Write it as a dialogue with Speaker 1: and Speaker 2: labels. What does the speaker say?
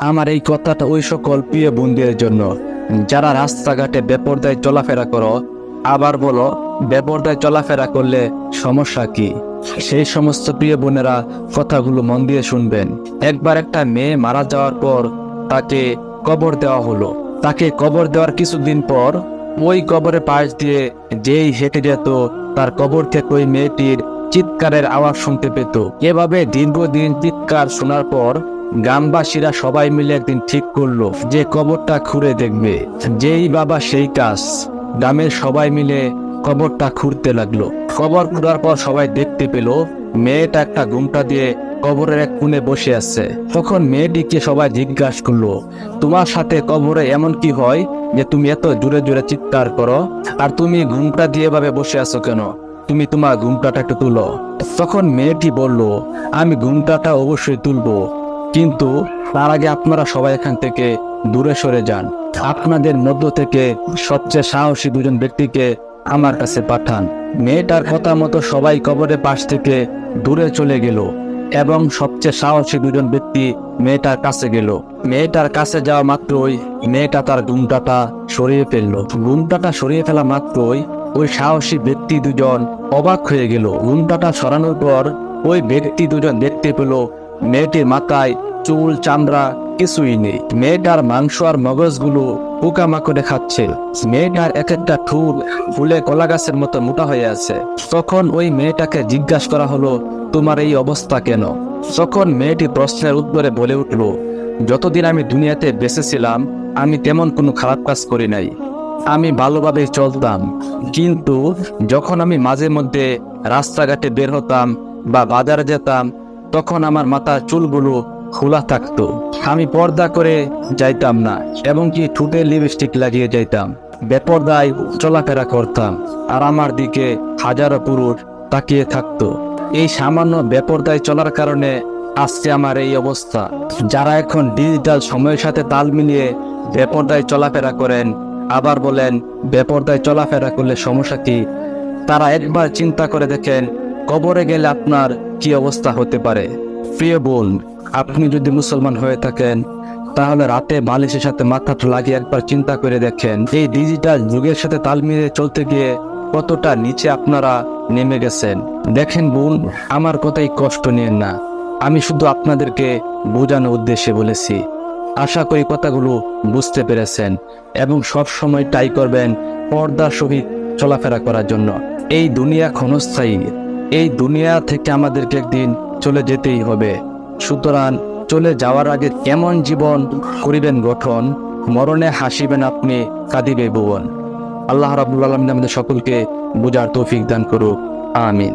Speaker 1: আমার এই কথাটা ওই সকল প্রিয় বন্ধুদের জন্য যারা রাস্তাঘাটে বেপরদায় চলাফেরা করো, আবার বলো বেপরদায় চলাফেরা করলে সমস্যা কি। সেই সমস্ত প্রিয় বোনেরা কথাগুলো মন দিয়ে শুনবেন। একবার একটা মেয়ে মারা যাওয়ার পর তাকে কবর দেওয়া হলো। তাকে কবর দেওয়ার কিছুদিন পর ওই কবরের পাশ দিয়ে যেই হেঁটে যেত তার কবর থেকে ওই মেয়েটির চিৎকারের আওয়াজ শুনতে পেত। এভাবে দীর্ঘদিন চিৎকার শোনার পর গ্রামবাসীরা সবাই মিলে একদিন ঠিক করলো যে কবরটা খুঁড়ে দেখবে। যেই বাবা সেই কাজ, গ্রামের সবাই মিলে কবরটা খুঁড়তে লাগলো। কবর খোঁড়ার পর সবাই দেখতে পেল মেয়েটা একটা ঘুমটা দিয়ে কবরের এক কোণে বসে আছে। তখন মেয়েটিকে সবাই জিজ্ঞাসা করলো, তোমার সাথে কবরে এমন কি হয় যে তুমি এত জোরে জোরে চিৎকার করো, আর তুমি ঘুমটা দিয়ে ভাবে বসে আছো কেন? তুমি তোমার ঘুমটাটা একটু তুলো। তখন মেয়েটি বলল, আমি ঘুমটাটা অবশ্যই তুলবো, কিন্তু তার আগে আপনারা সবাই এখান থেকে দূরে সরে যান। আপনাদের মধ্য থেকে সবচেয়ে সাহসী দুজন ব্যক্তিকে আমার কাছে পাঠান। মেয়েটার কথা মতো সবাই কবরের পাশ থেকে দূরে চলে গেল এবং সবচেয়ে সাহসী দুজন ব্যক্তি মেয়েটার কাছে গেল। মেয়েটার কাছে যাওয়া মাত্রই মেয়েটা তার ঘুমটাটা সরিয়ে ফেললো। ঘুমটাটা সরিয়ে ফেলা মাত্রই ওই সাহসী ব্যক্তি দুজন অবাক হয়ে গেল। ঘুমটাটা সরানোর পর ওই ব্যক্তি দুজন দেখতে পেল মেয়েটির মাথায় চুল চামড়া কিছুই নেই। মেয়েটার মাংস আর মগজগুলো পোকামাকড়ে খাচ্ছে। মেয়েটার এক একটা ঠুল ফুলে কলা গাছের মতো মোটা হয়ে আছে। তখন ওই মেয়েটাকে জিজ্ঞাসা করা হলো, তোমার এই অবস্থা কেন? তখন মেয়েটি প্রশ্নের উত্তরে বলে উঠল, যতদিন আমি দুনিয়াতে বেঁচে ছিলাম আমি তেমন কোনো খারাপ কাজ করি নাই, আমি ভালোভাবে চলতাম। কিন্তু যখন আমি মাঝে মধ্যে রাস্তাঘাটে বের হতাম বা বাজারে যেতাম, তখন আমার মাথার চুলগুলো খোলা থাকতো। আমি পর্দা করে যাইতাম না, এবং কি ঠোঁটে লিপস্টিক লাগিয়ে যাইতাম। বেপরদায় চলাফেরা করতাম, আর আমার দিকে হাজারো পুরুষ তাকিয়ে থাকতো। এই সামান্য বেপরদায় চলার কারণে আজকে আমার এই অবস্থা। যারা এখন ডিজিটাল সময়ের সাথে তাল মিলিয়ে বেপরদায় চলাফেরা করেন, আবার বলেন বেপরদায় চলাফেরা করলে সমস্যা কি, তারা একবার চিন্তা করে দেখেন কবরে গেলে আপনার কি অবস্থা হতে পারে। প্রিয় বোন, আপনি যদি মুসলমান হয়ে থাকেন তাহলে রাতে বালিশের সাথে মাথাটা লাগিয়ে একবার চিন্তা করে দেখেন এই ডিজিটাল যুগের সাথে তাল মিলিয়ে চলতে গিয়ে কতটা নিচে আপনারা নেমে গেছেন। দেখেন বোন, আমার কথাই কষ্ট নিয়েন না, আমি শুধু আপনাদেরকে বোঝানোর উদ্দেশ্যে বলেছি। আশা করি কথাগুলো বুঝতে পেরেছেন এবং সব সময় ট্রাই করবেন পর্দার সহিত চলাফেরা করার জন্য। এই দুনিয়া ক্ষণস্থায়ী, এই দুনিয়া থেকে আমাদেরকে একদিন চলে যেতেই হবে। সুতরাং চলে যাওয়ার আগে কেমন জীবন করিবেন গঠন, মরণে হাসিবেন আপনি, কাঁদিবে ভুবন। আল্লাহ রাব্বুল আলামিন আমাদের সকলকে বুঝার তৌফিক দান করুক। আমিন।